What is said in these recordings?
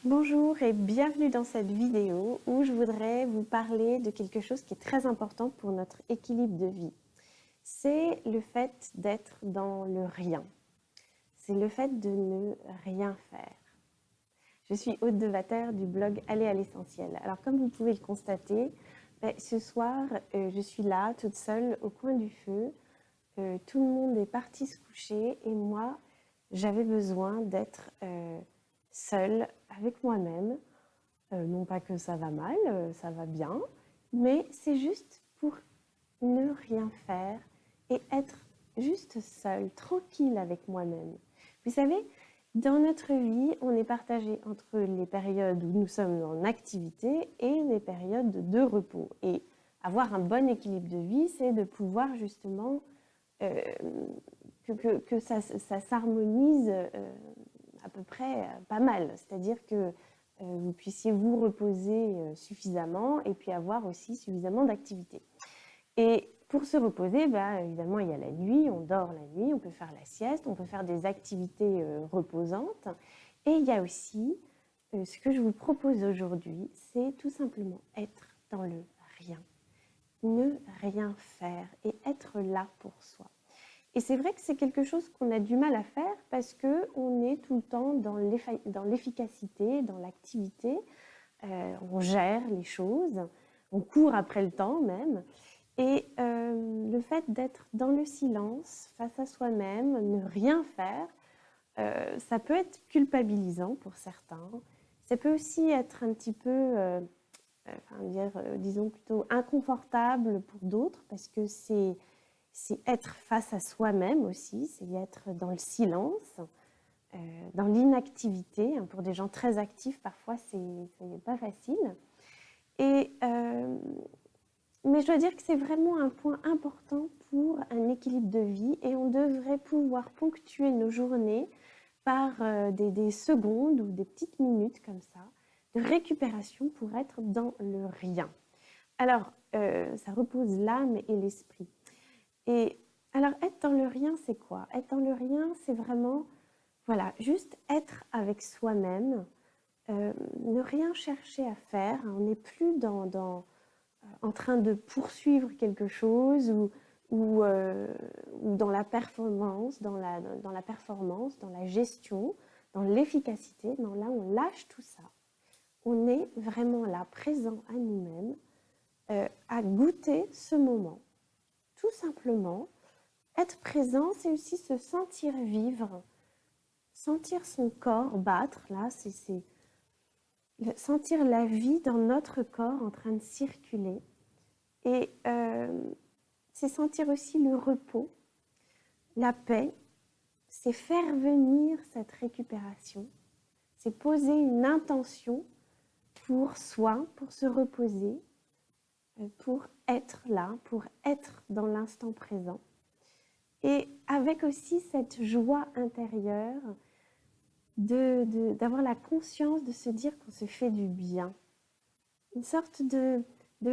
Bonjour et bienvenue dans cette vidéo où je voudrais vous parler de quelque chose qui est très important pour notre équilibre de vie. C'est le fait d'être dans le rien. C'est le fait de ne rien faire. Je suis Aude Devater du blog Aller à l'essentiel. Alors comme vous pouvez le constater, ce soir je suis là toute seule au coin du feu. Tout le monde est parti se coucher et moi j'avais besoin d'être seule avec moi-même. Non pas que ça va mal, ça va bien, mais c'est juste pour ne rien faire et être juste seule, tranquille avec moi-même. Vous savez, dans notre vie, on est partagé entre les périodes où nous sommes en activité et les périodes de repos. Et avoir un bon équilibre de vie, c'est de pouvoir justement euh, que ça s'harmonise à peu près pas mal. C'est-à-dire que vous puissiez vous reposer suffisamment et puis avoir aussi suffisamment d'activité. Et pour se reposer, évidemment, il y a la nuit, on dort la nuit, on peut faire la sieste, on peut faire des activités reposantes. Et il y a aussi, ce que je vous propose aujourd'hui, c'est tout simplement être dans le rien. Ne rien faire et être là pour soi. Et c'est vrai que c'est quelque chose qu'on a du mal à faire parce qu'on est tout le temps dans l'efficacité, dans l'activité. On gère les choses, on court après le temps même. Et le fait d'être dans le silence, face à soi-même, ne rien faire, ça peut être culpabilisant pour certains. Ça peut aussi être un petit peu, disons plutôt inconfortable pour d'autres parce que c'est être face à soi-même aussi, c'est être dans le silence, dans l'inactivité. Pour des gens très actifs, parfois, c'est pas facile. Et, mais je dois dire que c'est vraiment un point important pour un équilibre de vie et on devrait pouvoir ponctuer nos journées par des secondes ou des petites minutes comme ça de récupération pour être dans le rien. Alors, ça repose l'âme et l'esprit. Et alors, être dans le rien, c'est quoi? Être dans le rien, c'est vraiment, voilà, juste être avec soi-même, ne rien chercher à faire. On n'est plus en train de poursuivre quelque chose ou dans la performance, dans la gestion, dans l'efficacité. Non, là, on lâche tout ça. On est vraiment là, présent à nous-mêmes, à goûter ce moment. Tout simplement, être présent, c'est aussi se sentir vivre, sentir son corps battre, là, c'est sentir la vie dans notre corps en train de circuler. Et c'est sentir aussi le repos, la paix, c'est faire venir cette récupération, c'est poser une intention pour soi, pour se reposer, pour être là, pour être dans l'instant présent. Et avec aussi cette joie intérieure d'avoir la conscience de se dire qu'on se fait du bien. Une sorte de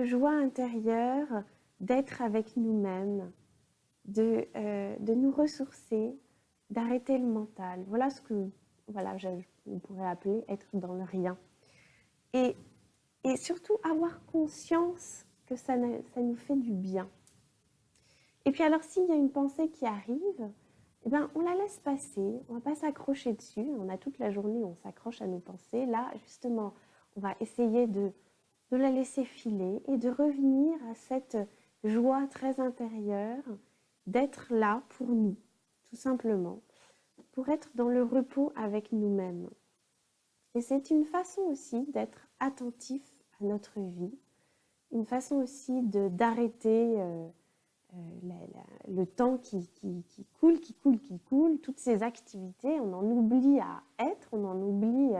joie intérieure d'être avec nous-mêmes, de nous ressourcer, d'arrêter le mental. Voilà ce que on pourrait appeler être dans le rien. Et, et surtout avoir conscience que ça nous fait du bien. Et puis alors s'il y a une pensée qui arrive, eh ben, on la laisse passer, on ne va pas s'accrocher dessus. On a toute la journée où on s'accroche à nos pensées. Là, justement, on va essayer de la laisser filer et de revenir à cette joie très intérieure d'être là pour nous, tout simplement, pour être dans le repos avec nous-mêmes. Et c'est une façon aussi d'être attentif à notre vie, une façon aussi d'arrêter le temps qui coule, toutes ces activités, on en oublie à être, on en oublie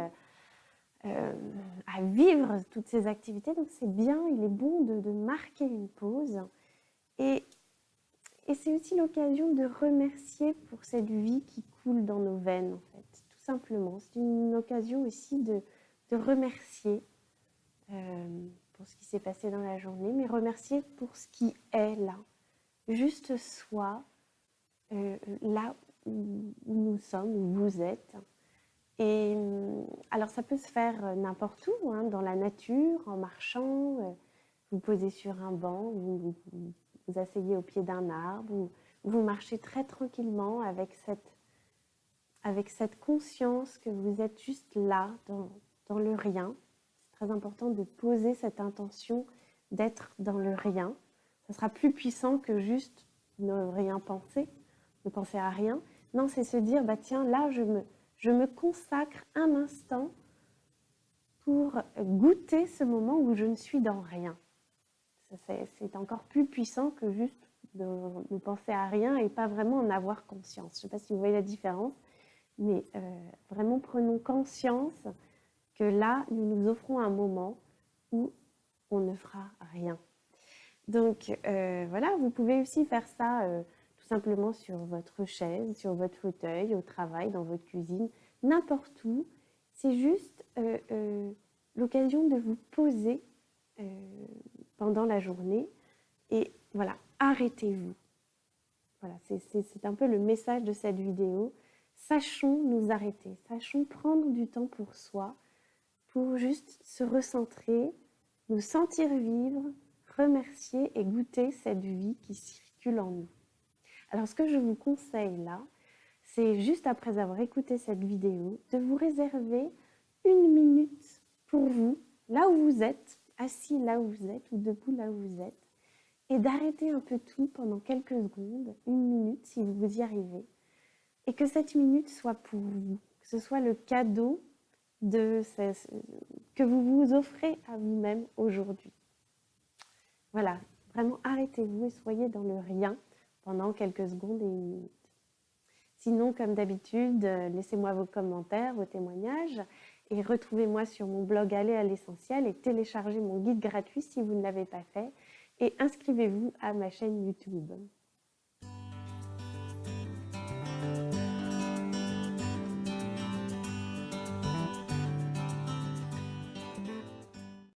à vivre toutes ces activités. Donc c'est bien, il est bon de marquer une pause. Et c'est aussi l'occasion de remercier pour cette vie qui coule dans nos veines, en fait, tout simplement. C'est une occasion aussi de remercier pour ce qui s'est passé dans la journée, mais remercier pour ce qui est là. Juste soi, là où nous sommes, où vous êtes. Et alors Alors ça peut se faire n'importe où, hein, dans la nature, en marchant, vous posez sur un banc, vous asseyez au pied d'un arbre, ou vous marchez très tranquillement avec cette conscience que vous êtes juste là, dans le rien. C'est très important de poser cette intention d'être dans le rien. Ça sera plus puissant que juste ne rien penser, ne penser à rien. Non, c'est se dire, bah tiens, là, je me consacre un instant pour goûter ce moment où je ne suis dans rien. C'est encore plus puissant que juste de ne penser à rien et pas vraiment en avoir conscience. Je ne sais pas si vous voyez la différence, mais vraiment prenons conscience que là, nous nous offrons un moment où on ne fera rien. Donc voilà, vous pouvez aussi faire ça tout simplement sur votre chaise, sur votre fauteuil, au travail, dans votre cuisine, n'importe où. C'est juste l'occasion de vous poser pendant la journée et voilà, arrêtez-vous. Voilà, c'est un peu le message de cette vidéo. Sachons nous arrêter, sachons prendre du temps pour soi, pour juste se recentrer, nous sentir vivre, remercier et goûter cette vie qui circule en nous. Alors ce que je vous conseille là, c'est juste après avoir écouté cette vidéo, de vous réserver 1 minute pour vous, là où vous êtes, assis là où vous êtes ou debout là où vous êtes, et d'arrêter un peu tout pendant quelques secondes, 1 minute si vous y arrivez, et que cette minute soit pour vous, que ce soit le cadeau que vous vous offrez à vous-même aujourd'hui. Voilà, vraiment arrêtez-vous et soyez dans le rien pendant quelques secondes et 1 minute. Sinon, comme d'habitude, laissez-moi vos commentaires, vos témoignages et retrouvez-moi sur mon blog Aller à l'essentiel et téléchargez mon guide gratuit si vous ne l'avez pas fait et inscrivez-vous à ma chaîne YouTube.